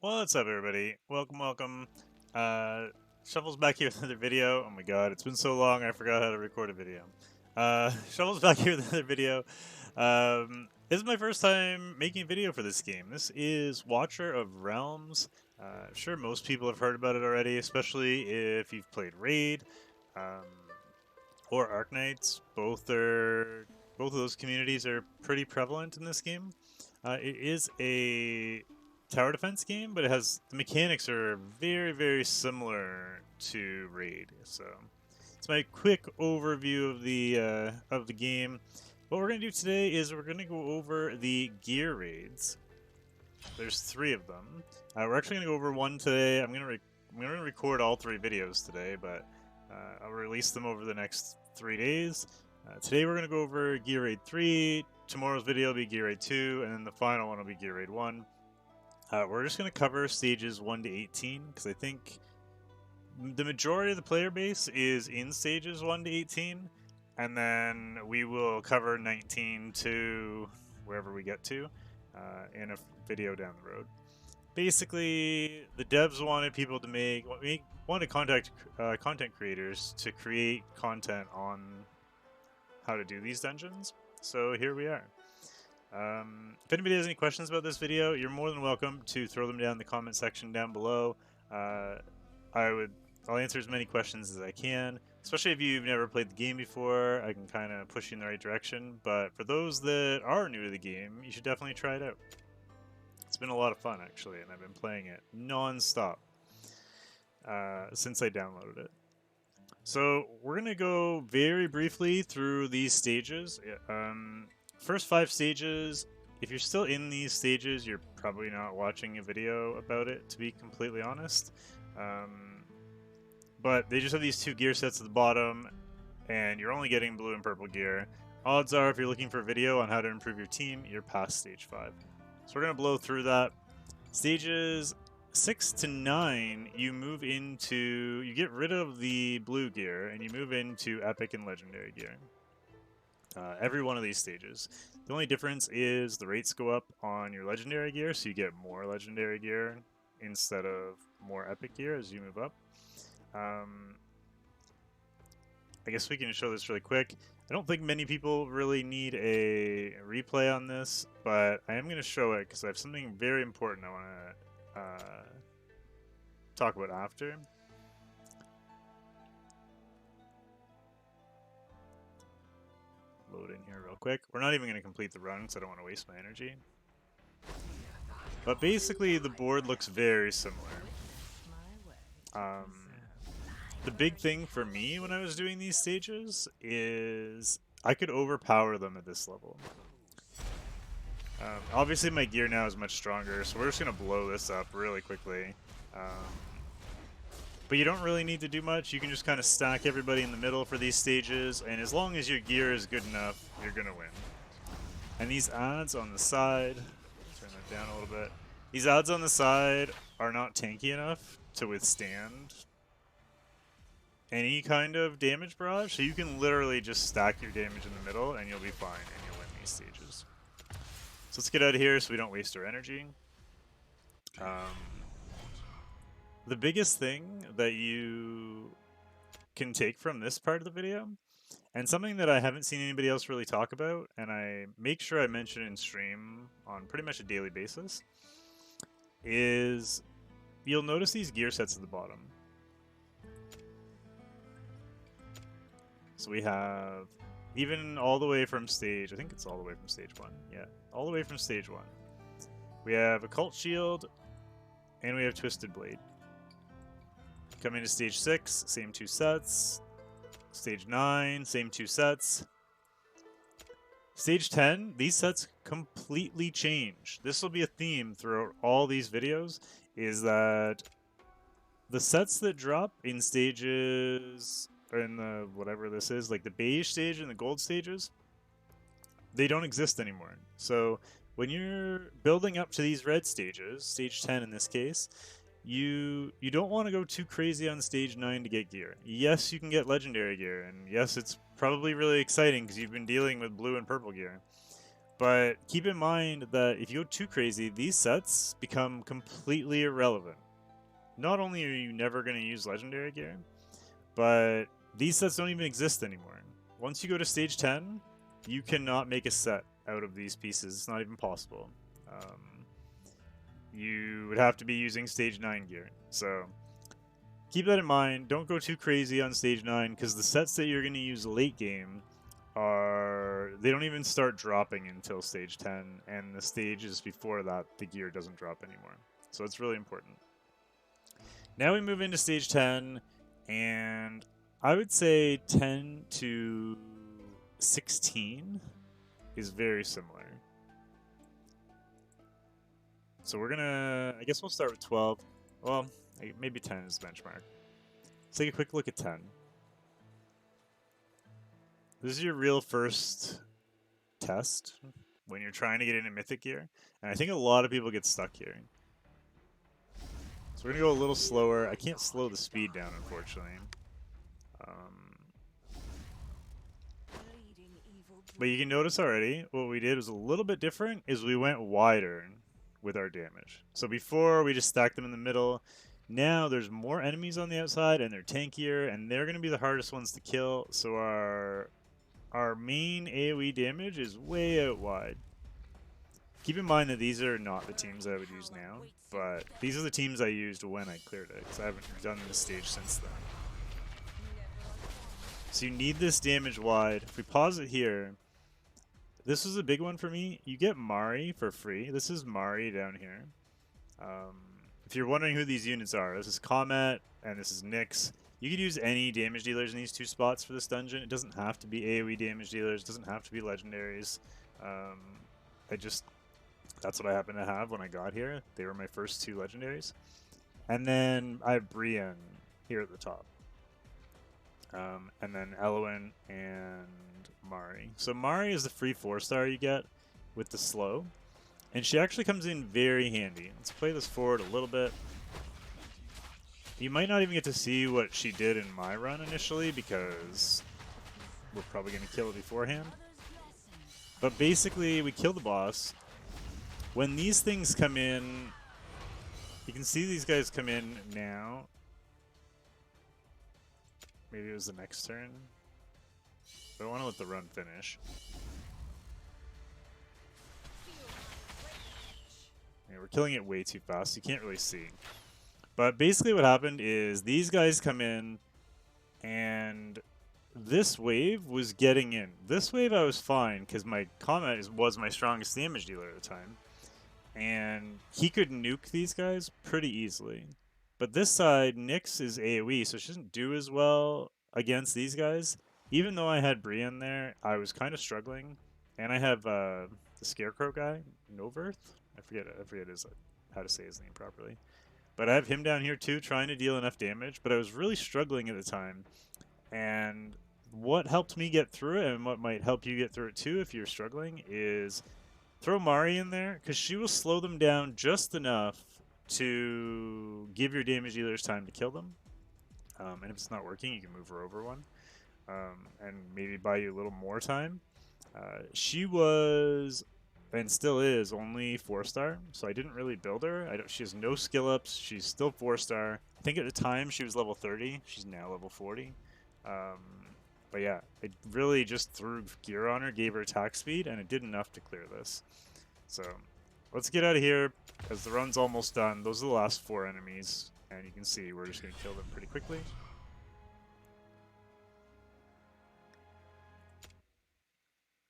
What's up, everybody? Welcome. Uh, Shuffle's back here with another video. Oh my god, it's been so long, I forgot how to record a video. Shuffle's back here with another video. This is my first time making a video for this game. This is Watcher of Realms. I'm sure most people have heard about it already, especially if you've played Raid um, or Arknights. Both of those communities are pretty prevalent in this game. It is a tower defense game, but the mechanics are very similar to Raid. So it's my quick overview of the game. What we're gonna do today is we're gonna go over the gear raids. There's 3 of them. We're actually gonna go over one today. I'm gonna record all 3 videos today, but I'll release them over the next 3 days. Today we're gonna go over Gear Raid 3. Tomorrow's video will be Gear Raid 2, and then the final one will be Gear Raid 1. We're just going to cover stages 1 to 18, because I think the majority of the player base is in stages 1 to 18, and then we will cover 19 to wherever we get to in a video down the road. Basically, the devs wanted people to wanted content creators to create content on how to do these dungeons, so here we are. If anybody has any questions about this video, you're more than welcome to throw them down in the comment section down below. I'll answer as many questions as I can, especially if you've never played the game before. I can kind of push you in the right direction, but for those that are new to the game, you should definitely try it out. It's been a lot of fun, actually, and I've been playing it non-stop since I downloaded it. So we're going to go very briefly through these stages. First 5 stages, if you're still in these stages, you're probably not watching a video about it, to be completely honest. But they just have these 2 gear sets at the bottom, and you're only getting blue and purple gear. Odds are, if you're looking for a video on how to improve your team, you're past stage 5. So we're going to blow through that. Stages 6 to 9, you get rid of the blue gear, and you move into epic and legendary gear. Every one of these stages. The only difference is the rates go up on your legendary gear, so you get more legendary gear instead of more epic gear as you move up. I guess we can show this really quick. I don't think many people really need a replay on this, but I am going to show it because I have something very important I want to talk about after. Load in here real quick. We're not even going to complete the run because I don't want to waste my energy. But basically, the board looks very similar. The big thing for me when I was doing these stages is I could overpower them at this level. Obviously, my gear now is much stronger, so we're just going to blow this up really quickly. But you don't really need to do much. You can just kind of stack everybody in the middle for these stages, and as long as your gear is good enough, you're going to win. And these adds on the side, turn that down a little bit. These adds on the side are not tanky enough to withstand any kind of damage barrage, so you can literally just stack your damage in the middle and you'll be fine and you'll win these stages. So let's get out of here so we don't waste our energy. The biggest thing that you can take from this part of the video, and something that I haven't seen anybody else really talk about, and I make sure I mention it in stream on pretty much a daily basis, is you'll notice these gear sets at the bottom. So we have, even all the way from stage, I think it's all the way from stage 1. Yeah, all the way from stage 1. We have Occult Shield, and we have Twisted Blade. Coming to stage 6, same 2 sets. Stage 9, same 2 sets. Stage 10, these sets completely change. This will be a theme throughout all these videos, is that the sets that drop in stages, or in the whatever this is, like the beige stage and the gold stages, they don't exist anymore. So when you're building up to these red stages, stage 10 in this case, you don't want to go too crazy on stage 9 to get gear. Yes, you can get legendary gear, and yes, it's probably really exciting because you've been dealing with blue and purple gear. But keep in mind that if you go too crazy, these sets become completely irrelevant. Not only are you never going to use legendary gear, but these sets don't even exist anymore. Once you go to stage 10, you cannot make a set out of these pieces. It's not even possible. You would have to be using stage 9 gear. So keep that in mind. Don't go too crazy on stage 9 because the sets that you're going to use late game they don't even start dropping until stage 10, and the stages before that the gear doesn't drop anymore. So it's really important. Now we move into stage 10, and I would say 10 to 16 is very similar. So we're gonna, I guess we'll start with 12. Well, maybe 10 is the benchmark. Let's take a quick look at 10. This is your real first test when you're trying to get into Mythic gear, and I think a lot of people get stuck here. So we're gonna go a little slower. I can't slow the speed down, unfortunately. But you can notice already, what we did was a little bit different, is we went wider with our damage. So before, we just stacked them in the middle. Now there's more enemies on the outside, and they're tankier, and they're gonna be the hardest ones to kill, so our main AoE damage is way out wide. Keep in mind that these are not the teams I would use now, but these are the teams I used when I cleared it, because I haven't done this stage since then. So you need this damage wide. If we pause it here, this was a big one for me. You get Mari for free. This is Mari down here. If you're wondering who these units are, this is Comet and this is Nyx. You could use any damage dealers in these two spots for this dungeon. It doesn't have to be AoE damage dealers. It doesn't have to be legendaries. That's what I happened to have when I got here. They were my first two legendaries. And then I have Brienne here at the top. And then Elowen and Mari. So Mari is the free 4-star you get with the slow. And she actually comes in very handy. Let's play this forward a little bit. You might not even get to see what she did in my run initially because we're probably going to kill it beforehand. But basically, we kill the boss. When these things come in, you can see these guys come in now. Maybe it was the next turn. But I want to let the run finish. Yeah, we're killing it way too fast. You can't really see. But basically what happened is these guys come in, and this wave was getting in. This wave I was fine because my Comet was my strongest damage dealer at the time. And he could nuke these guys pretty easily. But this side, Nyx is AoE, so she doesn't do as well against these guys. Even though I had Brienne there, I was kind of struggling. And I have the Scarecrow guy, Noverth. I forget how to say his name properly. But I have him down here too, trying to deal enough damage. But I was really struggling at the time. And what helped me get through it, and what might help you get through it too if you're struggling, is throw Mari in there, because she will slow them down just enough to give your damage dealers time to kill them. And if it's not working, you can move her over one. And maybe buy you a little more time. She was, and still is, only 4-star, so I didn't really build her. She has no skill ups. She's still 4-star. I think at the time she was level 30. She's now level 40. But yeah, I really just threw gear on her, gave her attack speed, and it did enough to clear this. So let's get out of here, as the run's almost done. Those are the last 4 enemies, and you can see we're just going to kill them pretty quickly.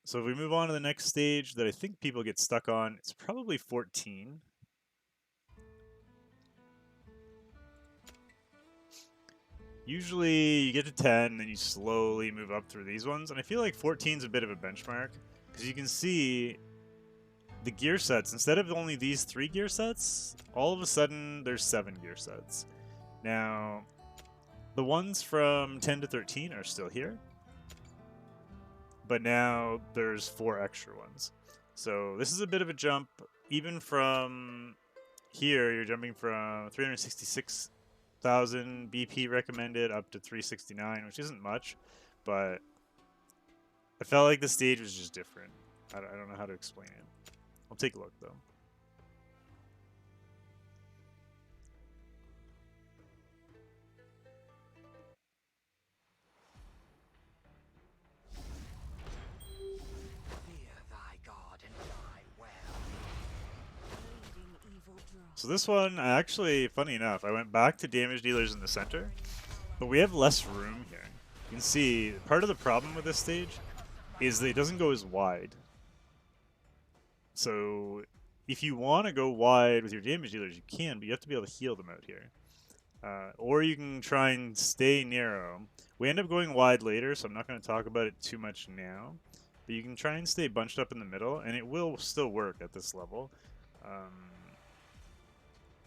So if we move on to the next stage that I think people get stuck on, it's probably 14. Usually you get to 10, and then you slowly move up through these ones. And I feel like 14 is a bit of a benchmark, because you can see the gear sets. Instead of only these 3 gear sets, all of a sudden there's 7 gear sets. Now, the ones from 10 to 13 are still here. But now there's 4 extra ones. So this is a bit of a jump. Even from here, you're jumping from 366,000 BP recommended up to 369, which isn't much. But I felt like the stage was just different. I don't know how to explain it. I'll take a look though. So this one, I actually, funny enough, I went back to damage dealers in the center, but we have less room here. You can see, part of the problem with this stage is that it doesn't go as wide. So if you want to go wide with your damage dealers, you can, but you have to be able to heal them out here. Or you can try and stay narrow. We end up going wide later, so I'm not going to talk about it too much now. But you can try and stay bunched up in the middle, and it will still work at this level.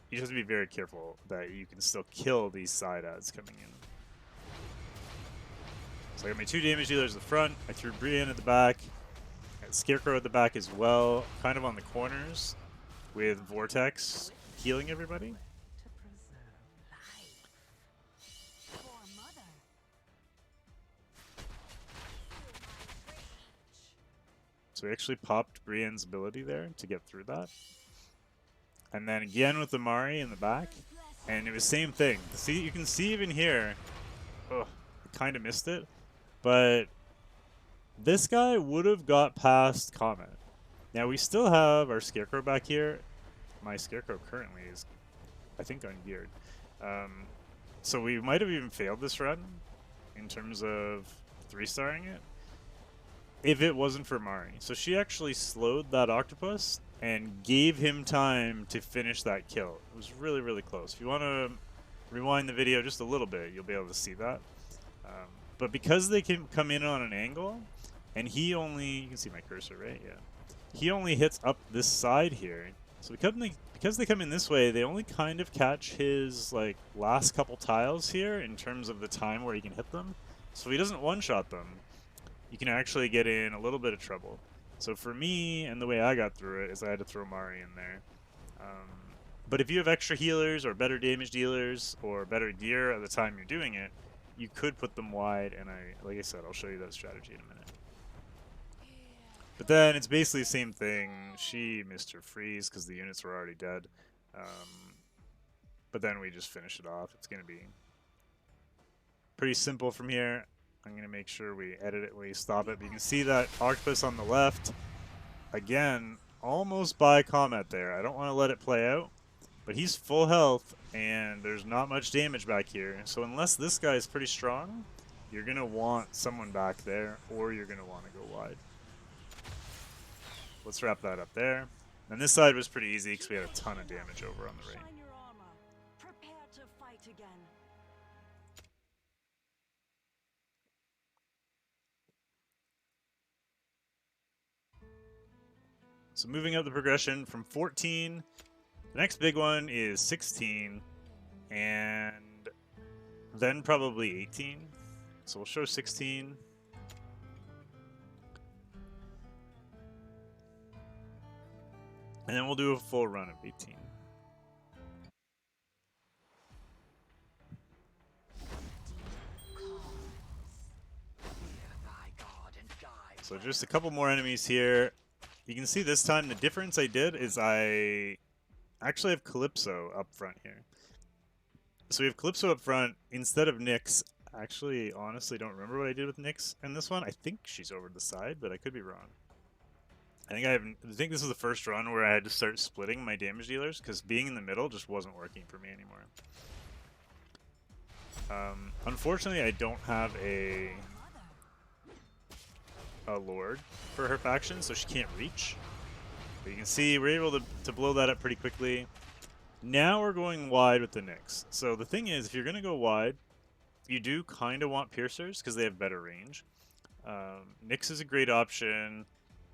You just have to be very careful that you can still kill these side adds coming in. So I got my 2 damage dealers at the front. I threw Brienne at the back. I got Scarecrow at the back as well, kind of on the corners, with Vortex healing everybody. So we actually popped Brienne's ability there to get through that. And then again with the Mari in the back. And it was same thing. See, you can see even here, I kind of missed it. But this guy would have got past Comet. Now we still have our Scarecrow back here. My Scarecrow currently is, I think, ungeared. So we might have even failed this run in terms of 3-starring it if it wasn't for Mari. So she actually slowed that octopus and gave him time to finish that kill. It was really, really close. If you want to rewind the video just a little bit, you'll be able to see that. But because they can come in on an angle, and he only, you can see my cursor, right? Yeah. He only hits up this side here. So because they come in this way, they only kind of catch his like last couple tiles here in terms of the time where he can hit them. So if he doesn't one-shot them, you can actually get in a little bit of trouble. So for me, and the way I got through it, is I had to throw Mari in there. But if you have extra healers, or better damage dealers, or better gear at the time you're doing it, you could put them wide, and like I said, I'll show you that strategy in a minute. But then it's basically the same thing. She missed her freeze because the units were already dead. But then we just finish it off. It's going to be pretty simple from here. I'm going to make sure we edit it when we stop it. But you can see that octopus on the left. Again, almost by Comet there. I don't want to let it play out. But he's full health, and there's not much damage back here. So unless this guy is pretty strong, you're going to want someone back there, or you're going to want to go wide. Let's wrap that up there. And this side was pretty easy because we had a ton of damage over on the right. So moving up the progression from 14, the next big one is 16, and then probably 18. So we'll show 16. And then we'll do a full run of 18. So just a couple more enemies here. You can see this time the difference I did is I actually have Calypso up front here. So we have Calypso up front instead of Nyx. Actually, honestly, don't remember what I did with Nyx in this one. I think she's over the side, but I could be wrong. I think this is the first run where I had to start splitting my damage dealers because being in the middle just wasn't working for me anymore. Unfortunately, I don't have a Lord for her faction, so she can't reach. But you can see we're able to blow that up pretty quickly. Now we're going wide with the Nyx. So the thing is, if you're going to go wide, you do kind of want Piercers because they have better range. Nyx is a great option.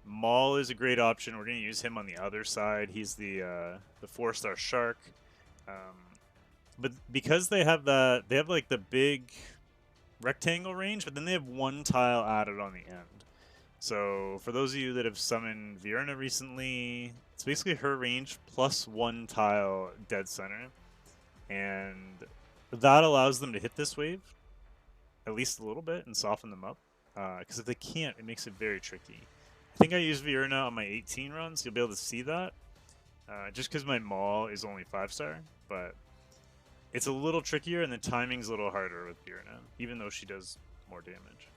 Maul is a great option. We're going to use him on the other side. He's the 4-star shark. But because they have like the big rectangle range, but then they have 1 tile added on the end. So for those of you that have summoned Virna recently, it's basically her range plus 1 tile dead center. And that allows them to hit this wave at least a little bit and soften them up. Because if they can't, it makes it very tricky. I think I use Virna on my 18 runs. You'll be able to see that. Just because my Maul is only 5-star, but it's a little trickier and the timing's a little harder with Virna, even though she does more damage.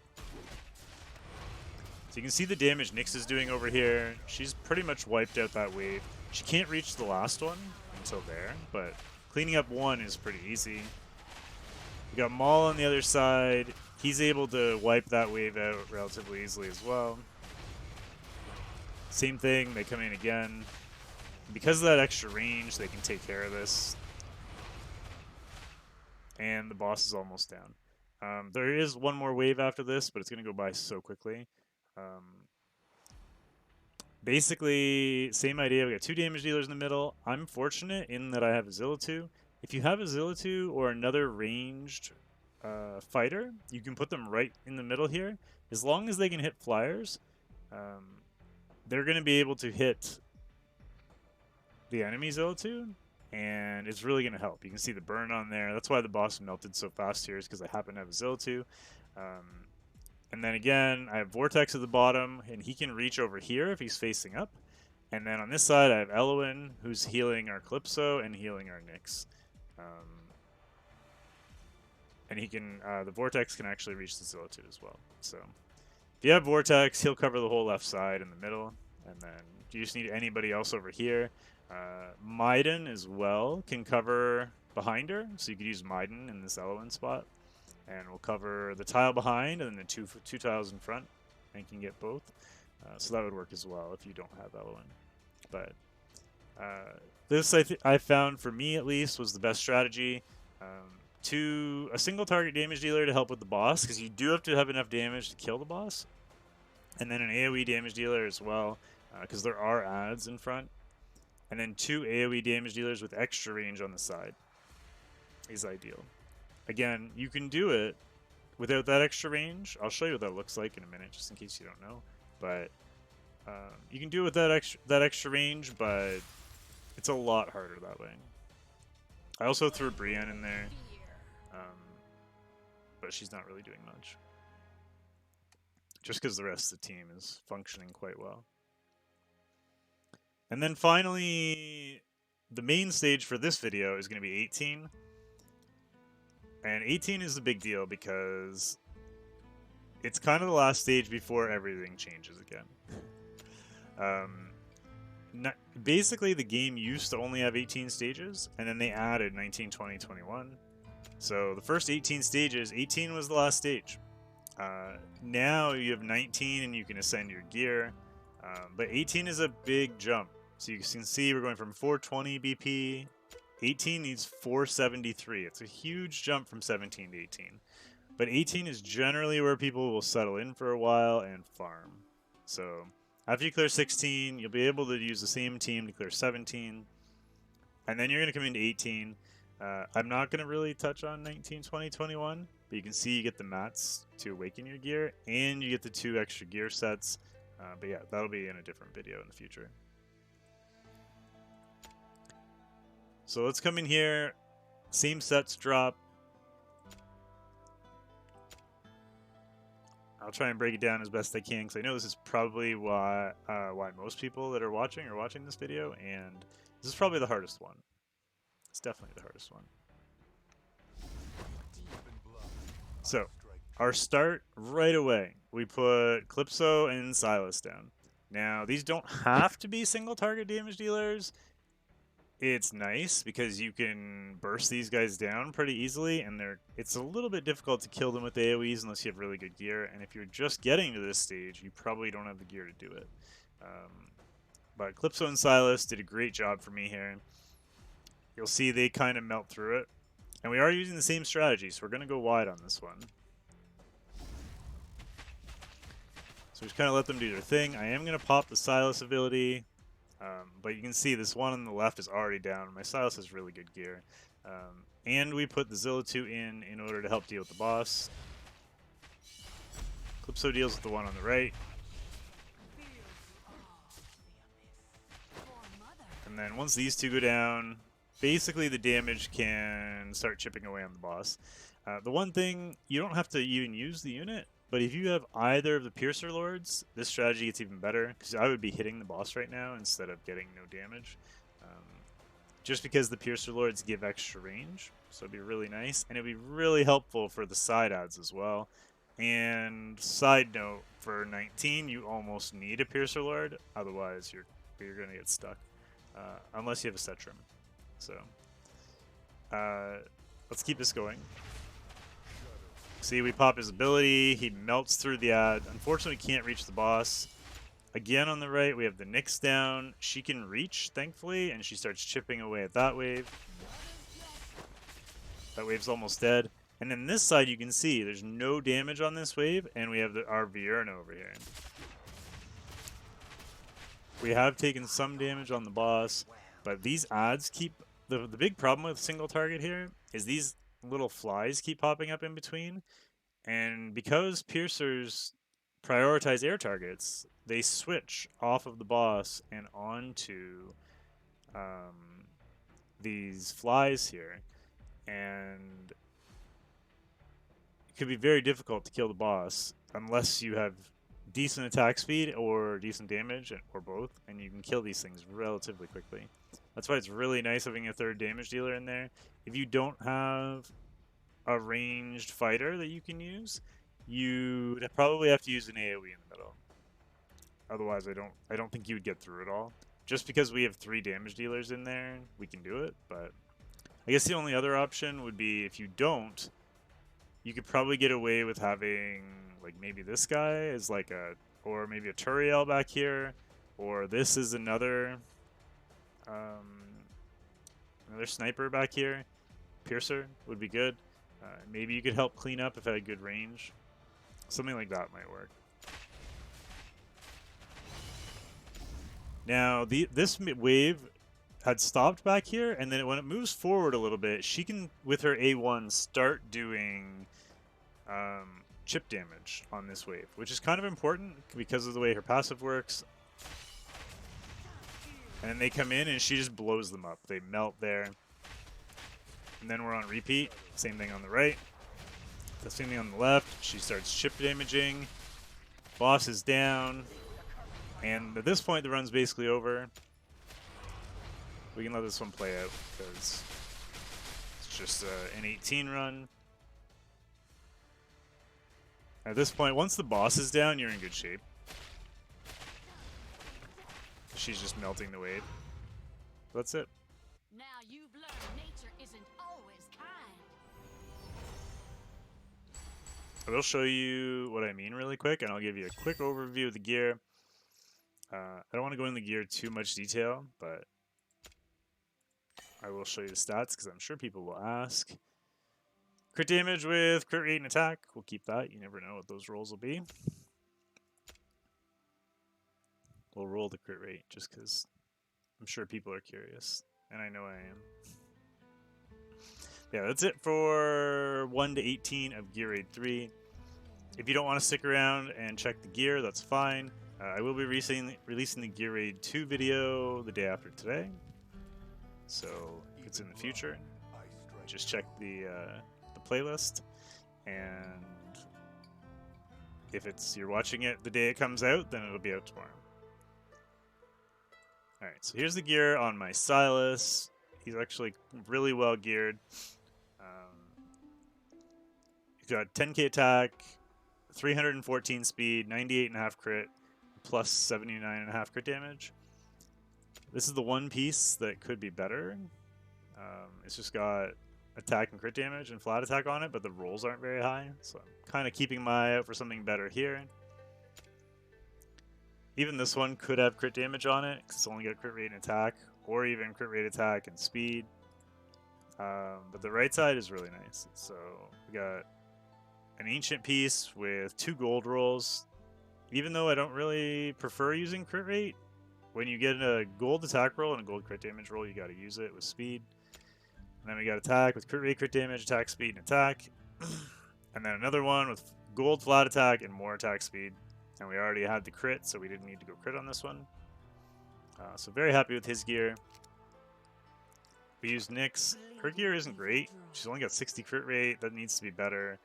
So you can see the damage Nyx is doing over here. She's pretty much wiped out that wave. She can't reach the last one until there, but cleaning up one is pretty easy. We got Maul on the other side. He's able to wipe that wave out relatively easily as well. Same thing, they come in again. Because of that extra range, they can take care of this. And the boss is almost down. There is one more wave after this, but it's going to go by so quickly. Basically, same idea. We got 2 damage dealers in the middle. I'm fortunate in that I have a Zillitu. If you have a Zillitu or another ranged fighter, you can put them right in the middle here. As long as they can hit flyers, they're going to be able to hit the enemy Zillitu, and it's really going to help. You can see the burn on there. That's why the boss melted so fast here, is because I happen to have a Zillitu. And then again, I have Vortex at the bottom, and he can reach over here if he's facing up. And then on this side, I have Elowen, who's healing our Calypso and healing our Nyx. And he can, the Vortex can actually reach the Zillitu as well. So if you have Vortex, he'll cover the whole left side in the middle. And then you just need anybody else over here. Maiden as well can cover behind her, so you could use Maiden in this Elowen spot. And we'll cover the tile behind and then the two tiles in front, and can get both. So that would work as well if you don't have Elowen. But this I found, for me at least, was the best strategy. To a single target damage dealer to help with the boss, because you do have to have enough damage to kill the boss. And then an AoE damage dealer as well, because there are adds in front. And then 2 AoE damage dealers with extra range on the side is ideal. Again, you can do it without that extra range. I'll show you what that looks like in a minute, just in case you don't know. But you can do it with that extra range, but it's a lot harder that way. I also threw Brienne in there, but she's not really doing much. Just because the rest of the team is functioning quite well. And then finally, the main stage for this video is going to be 18. And 18 is a big deal because it's kind of the last stage before everything changes again. Basically, the game used to only have 18 stages, and then they added 19, 20, 21. So the first 18 stages, 18 was the last stage. Now you have 19 and you can ascend your gear. But 18 is a big jump. So you can see we're going from 420 BP. 18 needs 473. It's a huge jump from 17 to 18. But 18 is generally where people will settle in for a while and farm. So after you clear 16, you'll be able to use the same team to clear 17. And then you're going to come into 18. I'm not going to really touch on 19, 20, 21. But you can see you get the mats to awaken your gear. And you get the 2 extra gear sets. But yeah, that'll be in a different video in the future. So let's come in here. Same sets drop. I'll try and break it down as best I can, because I know this is probably why most people that are watching this video, and this is probably the hardest one. It's definitely the hardest one. So, our start right away. We put Calypso and Silas down. Now, these don't have to be single target damage dealers. It's nice because you can burst these guys down pretty easily, and it's a little bit difficult to kill them with AoEs unless you have really good gear, and if you're just getting to this stage, you probably don't have the gear to do it. But Calypso and Silas did a great job for me here. You'll see they kind of melt through it, and we are using the same strategy, so we're going to go wide on this one. So just kind of let them do their thing. I am going to pop the Silas ability. But you can see this one on the left is already down. My Silas has really good gear. And we put the Zillitu in order to help deal with the boss. Calypso deals with the one on the right. And then once these 2 go down, basically the damage can start chipping away on the boss. The one thing, you don't have to even use the unit. But if you have either of the Piercer Lords, this strategy gets even better, because I would be hitting the boss right now instead of getting no damage. Just because the Piercer Lords give extra range, so it'd be really nice, and it'd be really helpful for the side adds as well. And side note, for 19, you almost need a Piercer Lord, otherwise you're gonna get stuck, unless you have a Cetrim. So let's keep this going. See, we pop his ability, he melts through the ad. Unfortunately, can't reach the boss. Again on the right, we have the Nyx down. She can reach, thankfully, and she starts chipping away at that wave. That wave's almost dead. And then this side, you can see there's no damage on this wave, and we have our Vierna over here. We have taken some damage on the boss, but these ads keep... The big problem with single target here is these little flies keep popping up in between. And because Piercers prioritize air targets, they switch off of the boss and onto these flies here. And it could be very difficult to kill the boss unless you have decent attack speed or decent damage, or both, and you can kill these things relatively quickly. That's why it's really nice having a third damage dealer in there. If you don't have a ranged fighter that you can use, you'd probably have to use an AoE in the middle. Otherwise, I don't think you would get through it all. Just because we have 3 damage dealers in there, we can do it, but I guess the only other option would be if you don't, you could probably get away with having, like, maybe this guy is like a, or maybe a Turiel back here, or this is another sniper back here. Piercer would be good. Maybe you could help clean up if it had good range. Something like that might work. Now, this wave had stopped back here, and then when it moves forward a little bit, she can, with her A1, start doing chip damage on this wave, which is kind of important because of the way her passive works. And they come in, and she just blows them up. They melt there. And then we're on repeat. Same thing on the right. The same thing on the left. She starts chip damaging. Boss is down. And at this point, the run's basically over. We can let this one play out because it's just an 18 run. At this point, once the boss is down, you're in good shape. She's just melting the wave. That's it. Now you've learned nature isn't always kind. I will show you what I mean really quick, and I'll give you a quick overview of the gear. I don't want to go into the gear too much detail, but I will show you the stats because I'm sure people will ask. Crit damage with crit rate and attack. We'll keep that. You never know what those rolls will be. We'll roll the crit rate just because I'm sure people are curious, and I know I am. Yeah, that's it for 1 to 18 of Gear Raid 3. If you don't want to stick around and check the gear, that's fine. I will be releasing the Gear Raid 2 video the day after today. So if it's in the future, just check the playlist. And if you're watching it the day it comes out, then it'll be out tomorrow. Alright, so here's the gear on my Silas. He's actually really well geared. He's got 10k attack, 314 speed, 98.5 crit, plus 79.5 crit damage. This is the one piece that could be better. It's just got attack and crit damage and flat attack on it, but the rolls aren't very high, so I'm kind of keeping my eye out for something better here. Even this one could have crit damage on it, because it's only got crit rate and attack, or even crit rate attack and speed. But the right side is really nice. So we got an ancient piece with 2 gold rolls. Even though I don't really prefer using crit rate, when you get a gold attack roll and a gold crit damage roll, you got to use it with speed. And then we got attack with crit rate, crit damage, attack speed, and attack. And then another one with gold flat attack and more attack speed. And we already had the crit, so we didn't need to go crit on this one. So very happy with his gear. We used Nyx. Her gear isn't great. She's only got 60 crit rate. That needs to be better.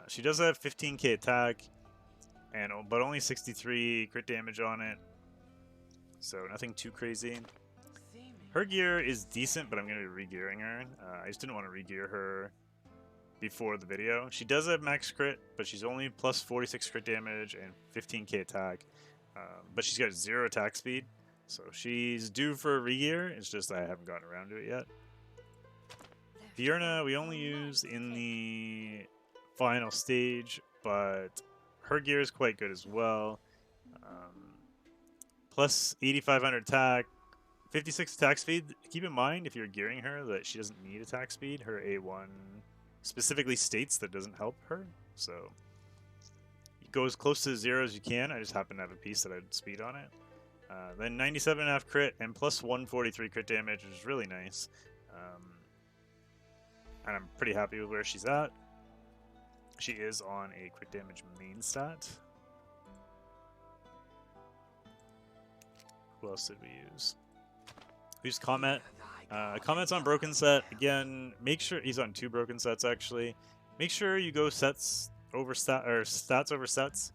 She does have 15k attack. and but only 63 crit damage on it, so nothing too crazy. Her gear is decent, but I'm going to be re-gearing her. I just didn't want to re-gear her before the video. She does have max crit, but she's only plus 46 crit damage and 15k attack. But she's got 0 attack speed, so she's due for a re-gear. It's just I haven't gotten around to it yet. Fiorna we only use in the final stage, but her gear is quite good as well. Plus 8,500 attack, 56 attack speed. Keep in mind, if you're gearing her, that she doesn't need attack speed. Her A1 specifically states that doesn't help her, so you go as close to 0 as you can. I just happen to have a piece that had speed on it. Then 97.5 crit and plus 143 crit damage, which is really nice. And I'm pretty happy with where she's at. She is on a crit damage main stat. Who else did we use? We used Comment. Comment's on broken set. Again, make sure he's on 2 broken sets actually. Make sure you go sets over stats over sets.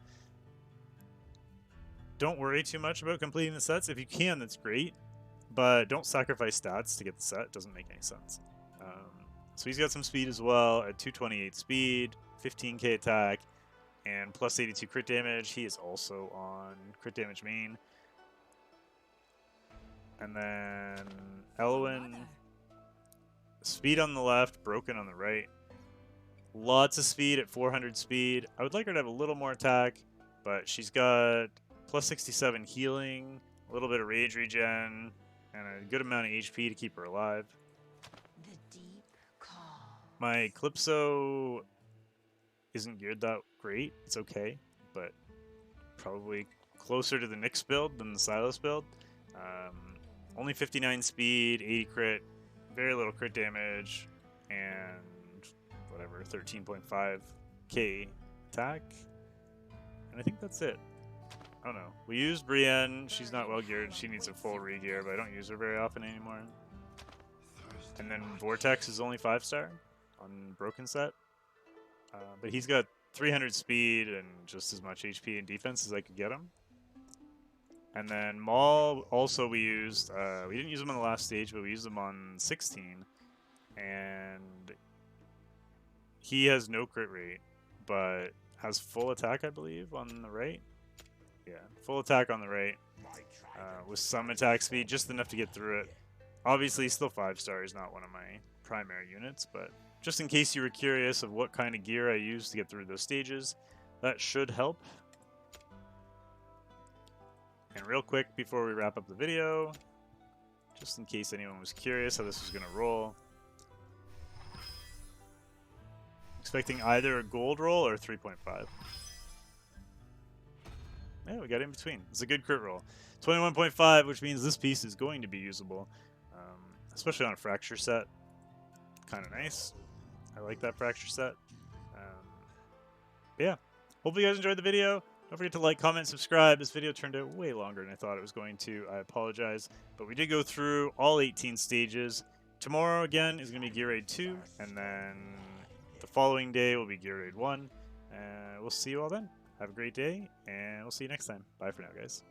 Don't worry too much about completing the sets. If you can, that's great. But don't sacrifice stats to get the set. It doesn't make any sense. So he's got some speed as well at 228 speed, 15k attack, and plus 82 crit damage. He is also on crit damage main. And then Elwyn, speed on the left, broken on the right. Lots of speed at 400 speed. I would like her to have a little more attack, but she's got plus 67 healing, a little bit of rage regen, and a good amount of HP to keep her alive. My Calypso isn't geared that great. It's okay, but probably closer to the Nyx build than the Silas build. Only 59 speed, 80 crit, very little crit damage, and whatever, 13.5k attack. And I think that's it. I don't know. We used Brienne. She's not well geared. She needs a full re-gear, but I don't use her very often anymore. And then Vortex is only 5-star on broken set. But he's got 300 speed and just as much HP and defense as I could get him. And then Maul also we used. We didn't use him on the last stage, but we used him on 16. And he has no crit rate, but has full attack, I believe, on the right. Yeah, full attack on the right. With some attack speed, just enough to get through it. Obviously, he's still 5-star. He's not one of my primary units, but just in case you were curious of what kind of gear I use to get through those stages, that should help. And real quick, before we wrap up the video, just in case anyone was curious how this was going to roll, expecting either a gold roll or 3.5. Yeah, we got in between. It's a good crit roll. 21.5, which means this piece is going to be usable, especially on a fracture set. Kind of nice. I like that fracture set. Yeah. Hopefully you guys enjoyed the video. Don't forget to like, comment, subscribe. This video turned out way longer than I thought it was going to. I apologize. But we did go through all 18 stages. Tomorrow, again, is going to be Gear Raid 2. And then the following day will be Gear Raid 1. We'll see you all then. Have a great day, and we'll see you next time. Bye for now, guys.